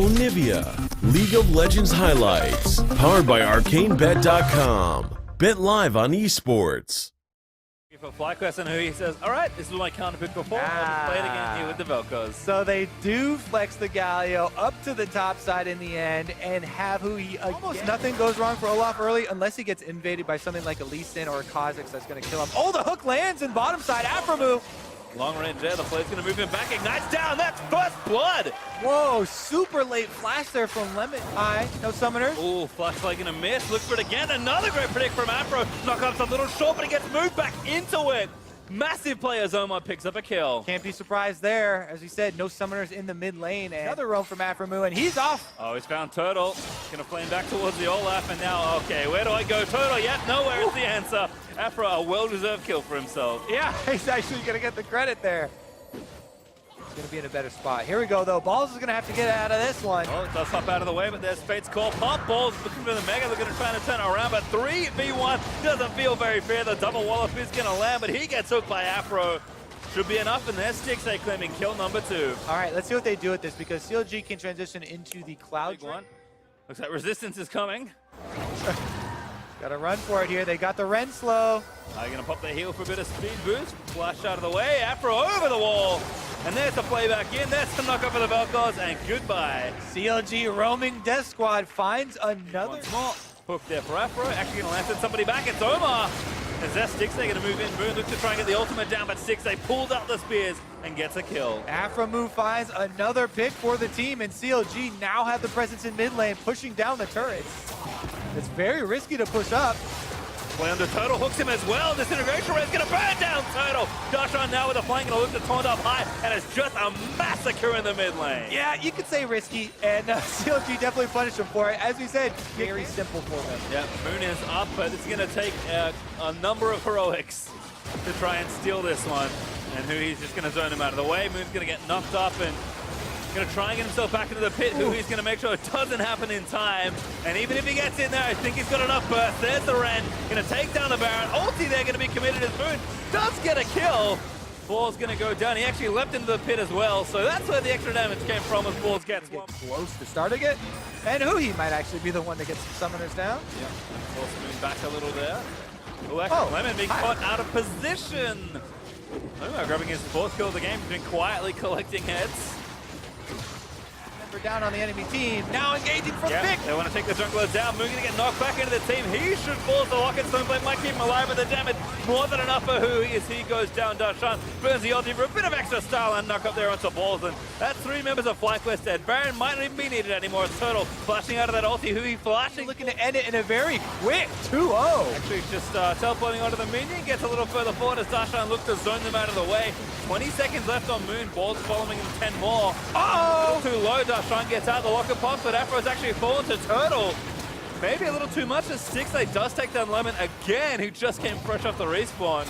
Onivia, League of Legends highlights, powered by ArcaneBet.com. Bet live on esports. For FlyQuest and who he says, all right, this is my counter pick before. I'll just play it again here with the Velcos. So they do flex the Galio up to the top side in the end and have who he almost nothing goes wrong for Olaf early unless he gets invaded by something like a Lee Sin or a Kha'Zix that's going to kill him. Oh, the hook lands in bottom side. Aframu. Long range there, the play's going to move him back, ignites down, that's first blood! Whoa, super late flash there from Lemon. No summoners. Ooh, flashlight going to miss, looks for it again, another great predict from Afro. Knockup's a little short, but he gets moved back into it. Massive play as Omar picks up a kill. Can't be surprised there. As we said, no summoners in the mid lane. And another roam from Aframu, and he's off. Oh, he's found Turtle. Gonna flame back towards the Olaf, and now, okay, where do I go? Turtle, yet nowhere is the answer. Afro, a well-deserved kill for himself. Yeah, he's actually gonna get the credit there. He's gonna be in a better spot. Here we go, though. Balls is gonna have to get out of this one. Oh, it does hop out of the way, but there's Fate's call. Pop Balls looking for the Mega. They're gonna try to turn around, but 3v1 doesn't feel very fair. The double wallop is gonna land, but he gets hooked by Afro. Should be enough, and there's Stixay claiming kill number 2. All right, let's see what they do with this, because CLG can transition into the Cloud Big one. Looks like resistance is coming. Gotta run for it here. They got the Ren slow. Are you gonna pop the heal for a bit of speed boost? Flash out of the way, Afro over the wall. And there's the play back in, there's the knock up for the Velcos, and goodbye. CLG roaming Death Squad finds another. Once more, hook there for Afro, actually gonna land somebody back, it's Omar. Is that Stixay gonna move in? Moon looks to try and get the ultimate down, but Stixay pulls out the spears and gets a kill. Aframu finds another pick for the team, and CLG now have the presence in mid lane, pushing down the turrets. It's very risky to push up. Play under Turtle, hooks him as well. Disintegration Ray is gonna burn down Turtle. Darshan now with a flank, gonna look to taunt up high, and it's just a massacre in the mid lane. Yeah, you could say risky, and CLG definitely punished him for it. As we said, very simple for them. Yeah, Moon is up, but it's gonna take a number of heroics to try and steal this one. And who he's just gonna zone him out of the way. Moon's gonna get knocked up and gonna try and get himself back into the pit. Who he's gonna make sure it doesn't happen in time. And even if he gets in there, I think he's got enough burst. There's the Ren, gonna take down the Baron. Ulti there gonna be committed as Moon does get a kill. Ball's gonna go down. He actually leapt into the pit as well. So that's where the extra damage came from as Balls gets one. Close to starting it. And he might actually be the one that gets some summoners down. Yeah, force Moon back a little there. Oh, Lemon being caught out of position. Oh, grabbing his 4th kill of the game, been quietly collecting heads. Down on the enemy team, now engaging from the pick. They want to take the jungler down. Moon gonna get knocked back into the team. He should fall to the Locket. Stoneblade might keep him alive, but the damage more than enough for who he is. He goes down. Darshan burns the ulti for a bit of extra style and knock up there onto Balls. And that's 3 members of FlyQuest dead. Baron might not even be needed anymore. It's Turtle flashing out of that ulti. Who he flashing. Looking to end it in a very quick 2-0. Actually just teleporting onto the minion. Gets a little further forward as Darshan looks to zone them out of the way. 20 seconds left on Moon. Balls following him 10 more. Uh-oh! Too low. Darshan gets out. The locker pops, but Afro's actually fallen to Turtle. Maybe a little too much as Stixay does take down Lemon again, who just came fresh off the respawn.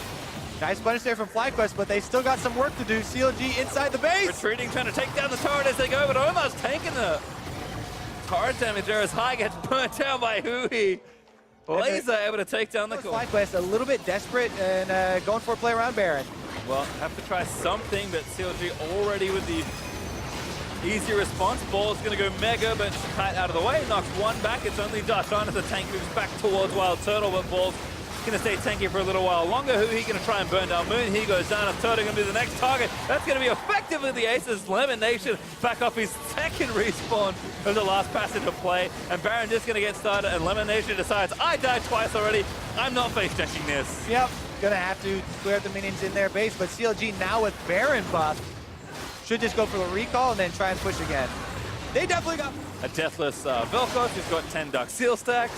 Nice punish there from FlyQuest, but they still got some work to do. CLG inside the base. Retreating, trying to take down the turret as they go, but Omar's taking the turret damage there as High gets burnt down by Hui. Laser able to take down the core. FlyQuest a little bit desperate and going for a play around Baron. Well, have to try something, but CLG already with the easy response. Ball's gonna go Mega, but kite out of the way. Knocks one back. It's only Darshan as the tank moves back towards Wild Turtle, but Ball's gonna stay tanky for a little while longer. Who he gonna try and burn down Moon? He goes down. As Turtle gonna be the next target. That's gonna be effectively the Aces. Lemon Nation back off his 2nd respawn of the last passage of play. And Baron just gonna get started, and Lemon Nation decides, I died twice already. I'm not face checking this. Yep, gonna have to clear out the minions in their base, but CLG now with Baron buff should just go for the recall and then try and push again. They definitely got a deathless Velcos who's got 10 Dark Seal stacks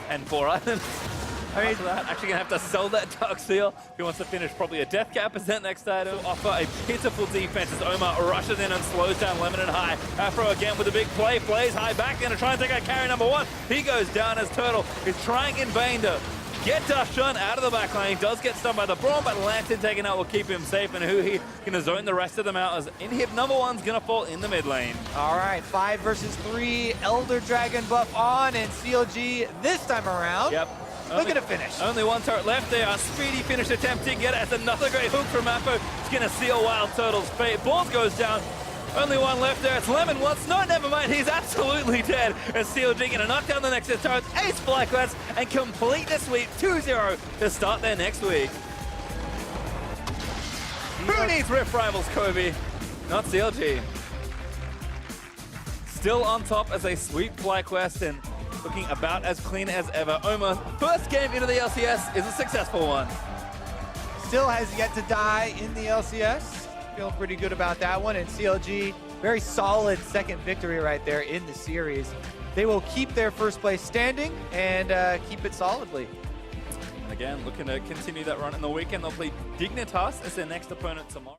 and 4 items. I mean, actually gonna have to sell that Dark Seal if he wants to finish probably a Death Cap as that next item. Offer a pitiful defense as Omar rushes in and slows down Lemon and High. Afro again with a big play, plays High back, gonna try and take out carry number 1. He goes down as Turtle is trying in vain to get Darshan out of the back lane. He does get stunned by the Braum, but Lantern taken out will keep him safe, and who he gonna zone the rest of them out as inhib number 1's gonna fall in the mid lane. All right, 5 versus 3, Elder Dragon buff on, and CLG this time around. Yep. Look at a finish. Only one turret left there. A speedy finish attempt to get it. As another great hook from Mappo. It's going to seal Wild Turtle's fate. Balls goes down. Only one left there. It's Lemon once. No, never mind. He's absolutely dead. As CLG going to knock down the next turret, ace FlyQuest, and complete the sweep 2-0 to start their next week. Who needs Rift Rivals, Kobe? Not CLG. Still on top as they sweep FlyQuest and looking about as clean as ever. Oma, first game into the LCS is a successful one. Still has yet to die in the LCS. Feeling pretty good about that one. And CLG, very solid second victory right there in the series. They will keep their first place standing and keep it solidly. And again, looking to continue that run in the weekend. They'll play Dignitas as their next opponent tomorrow.